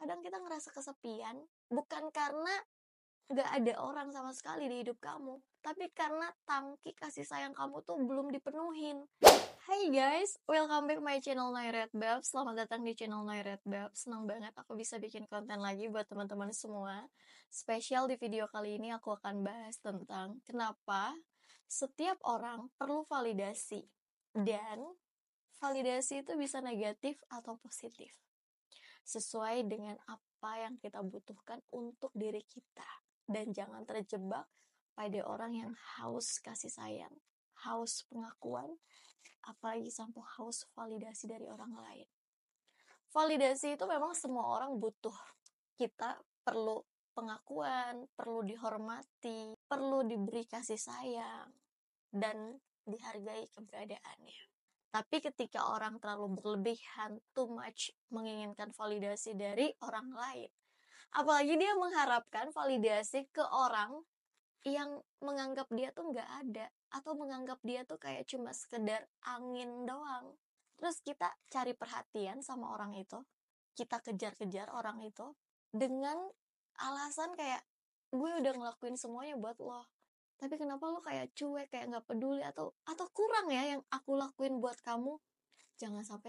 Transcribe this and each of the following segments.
kadang kita ngerasa kesepian, bukan karena gak ada orang sama sekali di hidup kamu, tapi karena tangki kasih sayang kamu tuh belum dipenuhin. Hai guys, welcome back my channel Nairet Babs. Selamat datang di channel Nairet Babs. Senang banget aku bisa bikin konten lagi buat teman-teman semua. Spesial di video kali ini aku akan bahas tentang kenapa setiap orang perlu validasi. Dan validasi itu bisa negatif atau positif, sesuai dengan apa yang kita butuhkan untuk diri kita. Dan jangan terjebak pada orang yang haus kasih sayang, haus pengakuan, apalagi sampai haus validasi dari orang lain. Validasi itu memang semua orang butuh. Kita perlu pengakuan, perlu dihormati, perlu diberi kasih sayang, dan dihargai keberadaannya. Tapi ketika orang terlalu berlebihan, too much, menginginkan validasi dari orang lain, apalagi dia mengharapkan validasi ke orang yang menganggap dia tuh nggak ada, atau menganggap dia tuh kayak cuma sekedar angin doang. Terus kita cari perhatian sama orang itu, kita kejar-kejar orang itu dengan alasan kayak, gue udah ngelakuin semuanya buat lo, tapi kenapa lo kayak cuek, kayak nggak peduli, atau kurang ya yang aku lakuin buat kamu. Jangan sampai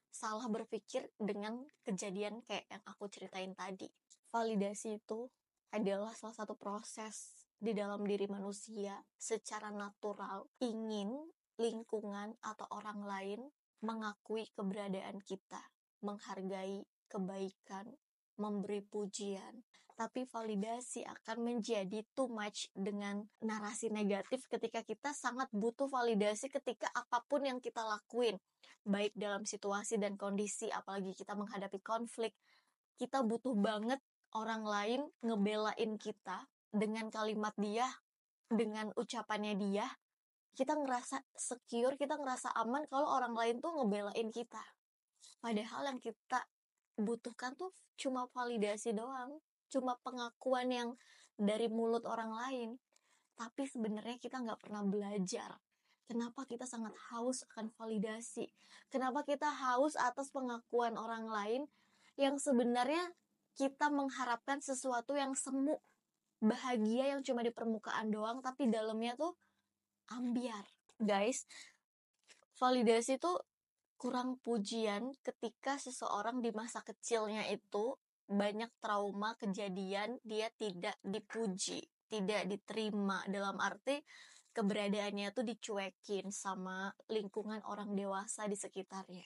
salah berpikir dengan kejadian kayak yang aku ceritain tadi. Validasi itu adalah salah satu proses di dalam diri manusia secara natural ingin lingkungan atau orang lain mengakui keberadaan kita, menghargai kebaikan, memberi pujian. Tapi validasi akan menjadi too much dengan narasi negatif ketika kita sangat butuh validasi ketika apapun yang kita lakuin, baik dalam situasi dan kondisi, apalagi kita menghadapi konflik. Kita butuh banget orang lain ngebelain kita dengan kalimat dia, dengan ucapannya dia. Kita ngerasa secure, kita ngerasa aman kalau orang lain tuh ngebelain kita. Padahal yang kita butuhkan tuh cuma validasi doang, cuma pengakuan yang dari mulut orang lain. Tapi sebenarnya kita nggak pernah belajar kenapa kita sangat haus akan validasi, kenapa kita haus atas pengakuan orang lain yang sebenarnya kita mengharapkan sesuatu yang semu, bahagia yang cuma di permukaan doang, tapi dalamnya tuh ambiar. Guys, validasi tuh kurang pujian ketika seseorang di masa kecilnya itu banyak trauma kejadian, dia tidak dipuji, tidak diterima, dalam arti keberadaannya tuh dicuekin sama lingkungan orang dewasa di sekitarnya.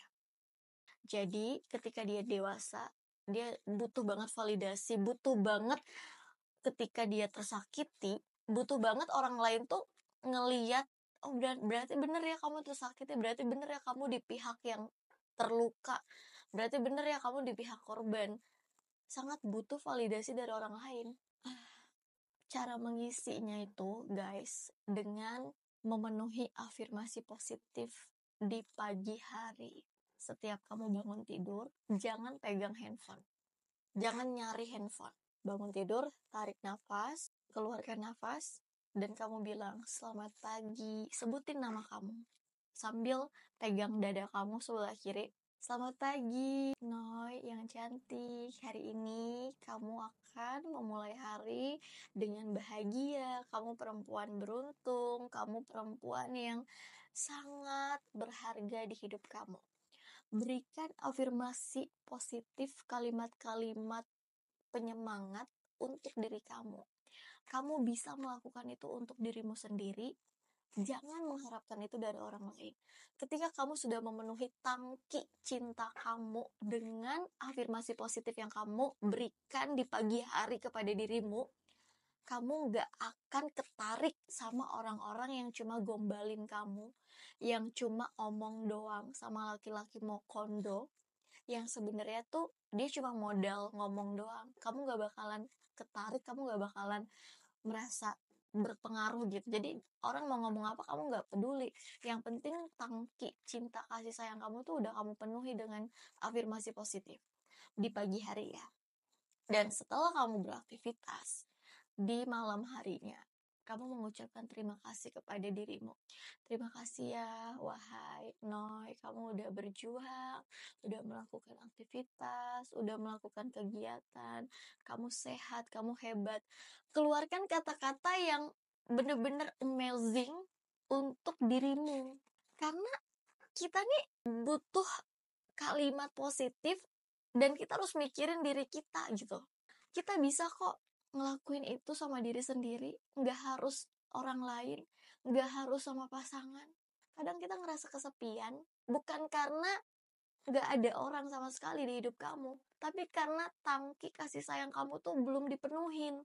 Jadi ketika dia dewasa, dia butuh banget validasi, butuh banget ketika dia tersakiti, butuh banget orang lain tuh ngeliat, oh berarti bener ya kamu tersakiti, berarti bener ya kamu di pihak yang terluka, berarti bener ya kamu di pihak korban. Sangat butuh validasi dari orang lain. Cara mengisinya itu, guys, dengan memenuhi afirmasi positif di pagi hari. Setiap kamu bangun tidur, jangan pegang handphone, jangan nyari handphone. Bangun tidur, tarik nafas, keluarkan nafas, dan kamu bilang, selamat pagi. Sebutin nama kamu sambil pegang dada kamu sebelah kiri. Selamat pagi, Noi yang cantik. Hari ini kamu akan memulai hari dengan bahagia. Kamu perempuan beruntung, kamu perempuan yang sangat berharga di hidup kamu. Berikan afirmasi positif, kalimat-kalimat penyemangat untuk diri kamu. Kamu bisa melakukan itu untuk dirimu sendiri. Jangan mengharapkan itu dari orang lain. Ketika kamu sudah memenuhi tangki cinta kamu dengan afirmasi positif yang kamu berikan di pagi hari kepada dirimu, kamu gak akan ketarik sama orang-orang yang cuma gombalin kamu, yang cuma omong doang, sama laki-laki mau kondo, yang sebenarnya tuh dia cuma modal ngomong doang. Kamu gak bakalan ketarik, kamu gak bakalan merasa berpengaruh gitu. Jadi orang mau ngomong apa kamu gak peduli. Yang penting tangki cinta kasih sayang kamu tuh udah kamu penuhi dengan afirmasi positif di pagi hari ya. Dan setelah kamu beraktivitas di malam harinya, kamu mengucapkan terima kasih kepada dirimu. Terima kasih ya, wahai Noy, kamu udah berjuang, udah melakukan aktivitas, udah melakukan kegiatan, kamu sehat, kamu hebat. Keluarkan kata-kata yang bener-bener amazing untuk dirimu. Karena kita nih butuh kalimat positif dan kita harus mikirin diri kita gitu. Kita bisa kok ngelakuin itu sama diri sendiri, nggak harus orang lain, nggak harus sama pasangan. Kadang kita ngerasa kesepian bukan karena nggak ada orang sama sekali di hidup kamu, tapi karena tangki kasih sayang kamu tuh belum dipenuhin.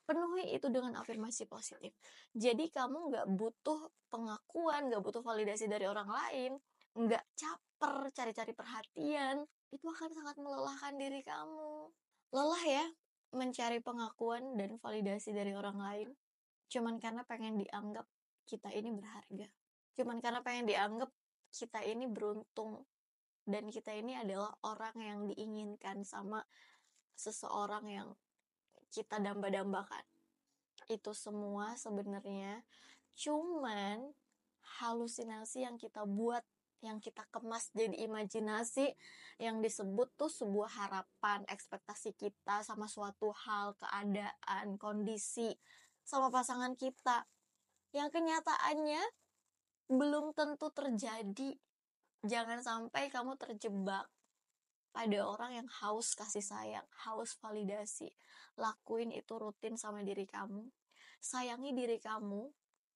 Penuhi itu dengan afirmasi positif. Jadi kamu nggak butuh pengakuan, nggak butuh validasi dari orang lain, nggak caper cari-cari perhatian. Itu akan sangat melelahkan diri kamu. Lelah ya mencari pengakuan dan validasi dari orang lain. Cuman karena pengen dianggap kita ini berharga. Cuman karena pengen dianggap kita ini beruntung. Dan kita ini adalah orang yang diinginkan sama seseorang yang kita damba-dambakan. Itu semua sebenarnya cuman halusinasi yang kita buat, yang kita kemas jadi imajinasi, yang disebut tuh sebuah harapan, ekspektasi kita sama suatu hal, keadaan, kondisi, sama pasangan kita. Yang kenyataannya belum tentu terjadi. Jangan sampai kamu terjebak pada orang yang haus kasih sayang, haus validasi. Lakuin itu rutin sama diri kamu. Sayangi diri kamu.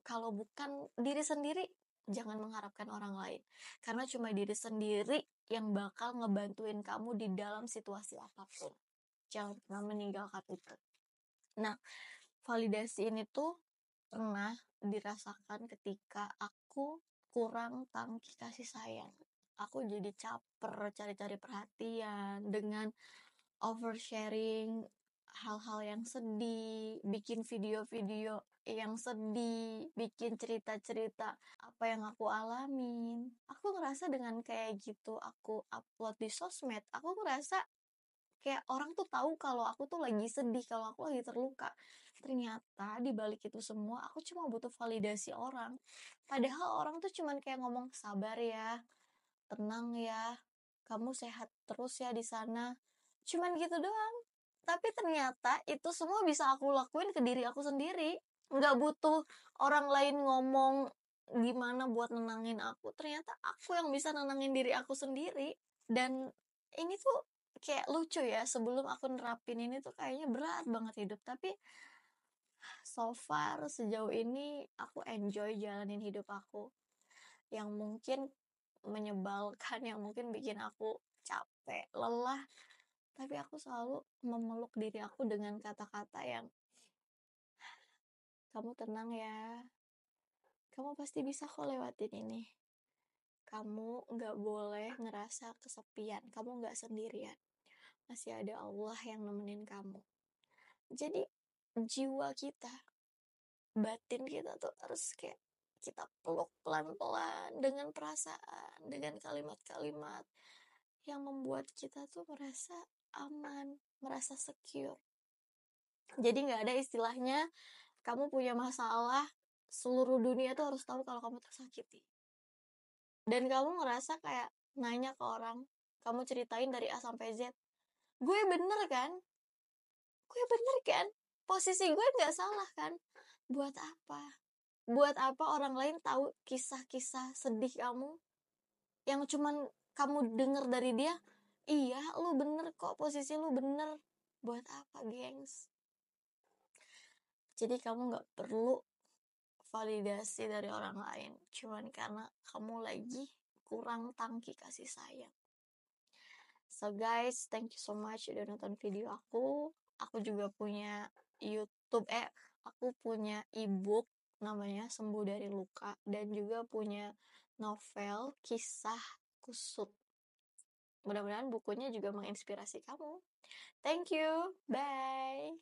Kalau bukan diri sendiri, jangan mengharapkan orang lain. Karena cuma diri sendiri yang bakal ngebantuin kamu di dalam situasi apapun. Jangan pernah meninggalkan itu. Nah, validasi ini tuh pernah dirasakan ketika aku kurang tangki kasih sayang. Aku jadi caper, cari-cari perhatian dengan oversharing hal-hal yang sedih, bikin video-video yang sedih, bikin cerita-cerita apa yang aku alamin. Aku ngerasa dengan kayak gitu aku upload di sosmed, aku ngerasa kayak orang tuh tahu kalau aku tuh lagi sedih, kalau aku lagi terluka. Ternyata di balik itu semua aku cuma butuh validasi orang. Padahal orang tuh cuman kayak ngomong sabar ya, tenang ya, kamu sehat terus ya di sana. Cuman gitu doang. Tapi ternyata itu semua bisa aku lakuin ke diri aku sendiri. Nggak butuh orang lain ngomong gimana buat nenangin aku. Ternyata aku yang bisa nenangin diri aku sendiri. Dan ini tuh kayak lucu ya. Sebelum aku nerapin ini tuh kayaknya berat banget hidup. Tapi so far sejauh ini aku enjoy jalanin hidup aku. Yang mungkin menyebalkan, yang mungkin bikin aku capek, lelah. Tapi aku selalu memeluk diri aku dengan kata-kata yang kamu tenang ya, kamu pasti bisa kok lewatin ini. Kamu gak boleh ngerasa kesepian, kamu gak sendirian. Masih ada Allah yang nemenin kamu. Jadi jiwa kita, batin kita tuh harus kayak kita peluk pelan-pelan dengan perasaan, dengan kalimat-kalimat yang membuat kita tuh merasa aman, merasa secure. Jadi gak ada istilahnya kamu punya masalah, seluruh dunia tuh harus tahu kalau kamu tersakiti. Dan kamu ngerasa kayak nanya ke orang, kamu ceritain dari A sampai Z. Gue bener kan? Gue bener kan? Posisi gue gak salah kan? Buat apa? Buat apa orang lain tahu kisah-kisah sedih kamu? Yang cuman kamu denger dari dia, iya lu bener kok, posisi lu bener. Buat apa, gengs? Jadi kamu gak perlu validasi dari orang lain cuman karena kamu lagi kurang tangki kasih sayang. So guys, thank you so much udah nonton video aku juga punya YouTube, aku punya ebook namanya Sembuh Dari Luka, dan juga punya novel Kisah Kusut. Mudah-mudahan bukunya juga menginspirasi kamu. Thank you, bye.